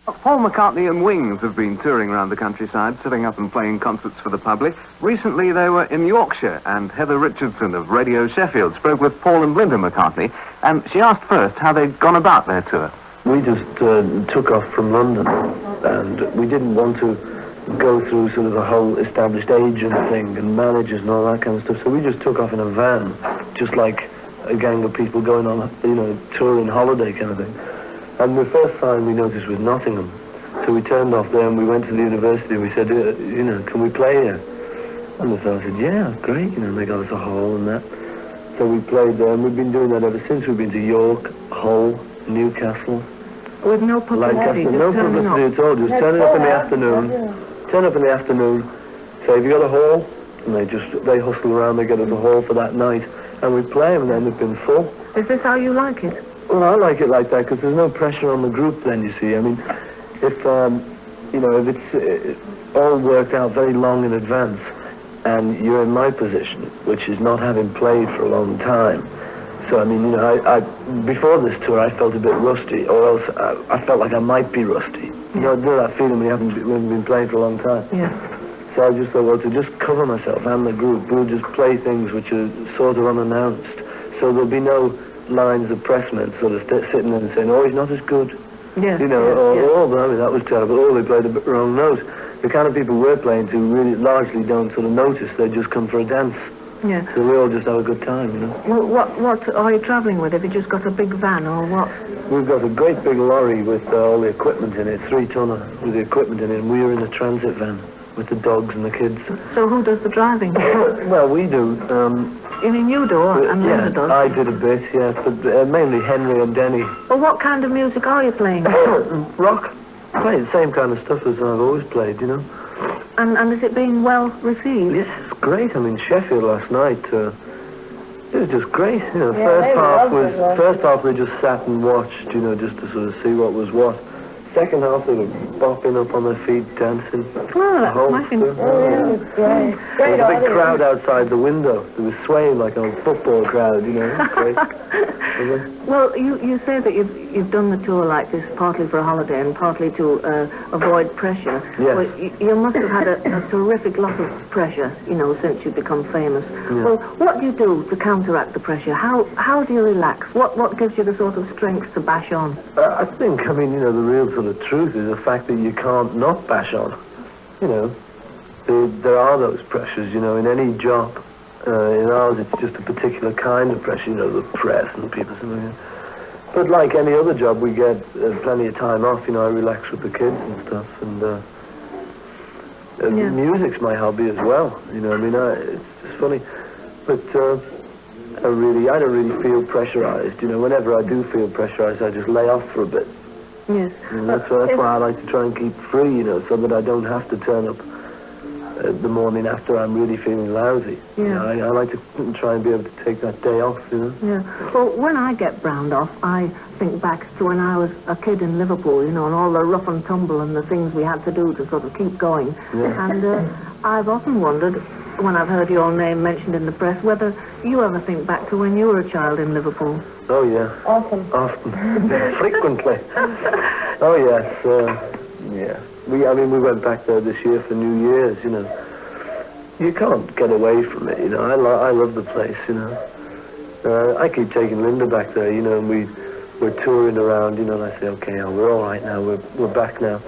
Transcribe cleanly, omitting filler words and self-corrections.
Paul McCartney and Wings have been touring around the countryside, setting up and playing concerts for the public. Recently they were in Yorkshire, and Heather Richardson of Radio Sheffield spoke with Paul and Linda McCartney, and she asked first how they'd gone about their tour. We just took off from London, and we didn't want to go through sort of the whole established agent thing and managers and all that kind of stuff, so we just took off in a van, just like a gang of people going on, touring holiday kind of thing. And the first sign we noticed was Nottingham. So we turned off there and we went to the university and we said, can we play here? And the fellow said, yeah, great, they got us a hall and that. So we played there, and we've been doing that ever since. We've been to York, Hull, Newcastle. With no publicity? No publicity at all, just turning up in the afternoon. Turn up in the afternoon, say, have you got a hall? And they hustle around, they get us a hall for that night. And we play them, and then they've been full. Is this how you like it? Well, I like it like that because there's no pressure on the group then, you see. I mean, if it's all worked out very long in advance and you're in my position, which is not having played for a long time. So, I mean, I before this tour, I felt a bit rusty, or else I felt like I might be rusty. You know that feeling when you haven't been playing for a long time. Yeah. So I just thought, well, to just cover myself and the group, we'll just play things which are sort of unannounced. So there'll be no lines of pressmen sort of sitting there and saying, oh, he's not as good. Yeah. Oh, blimey, that was terrible. Oh, they played the wrong note. The kind of people we're playing to really largely don't sort of notice. They just come for a dance. Yeah. So we all just have a good time, Well, what are you travelling with? Have you just got a big van or what? We've got a great big lorry with all the equipment in it, 3-tonner with the equipment in it, and we are in a transit van with the dogs and the kids. So who does the driving? Well, we do. You mean you do, and Linda does? I did a bit, yes, but mainly Henry and Denny. Well, what kind of music are you playing? Rock. Play the same kind of stuff as I've always played, And is it being well received? Yes, it's great. I mean, Sheffield last night, it was just great. First half they just sat and watched, just to sort of see what was what. Second half they were bopping up on their feet, dancing. Oh, that's smashing. Oh, great. There was a big crowd outside the window. They were swaying like a football crowd, Great. Well, you say that you've done the tour like this partly for a holiday and partly to avoid pressure. Yes. Well, you must have had a terrific lot of pressure, since you've become famous. Yeah. Well, what do you do to counteract the pressure? How do you relax? What gives you the sort of strength to bash on? I think, the real sort of truth is the fact that you can't not bash on. There are those pressures, in any job. In ours, it's just a particular kind of pressure, the press and people. But like any other job, we get plenty of time off. I relax with the kids and stuff, and music's my hobby as well. It's just funny, but I don't really feel pressurized. Whenever I do feel pressurized, I just lay off for a bit. Yes. And that's why I like to try and keep free, so that I don't have to turn up the morning after I'm really feeling lousy. Yeah. I like to try and be able to take that day off, Yeah. Well, when I get browned off, I think back to when I was a kid in Liverpool, and all the rough and tumble and the things we had to do to sort of keep going. Yeah. And I've often wondered, when I've heard your name mentioned in the press, whether you ever think back to when you were a child in Liverpool. Oh, yeah. Often. Frequently. Oh, yes. Yeah. We went back there this year for New Year's, You can't get away from it, I love the place, I keep taking Linda back there, and we're touring around, and I say, okay, we're all right now, we're back now.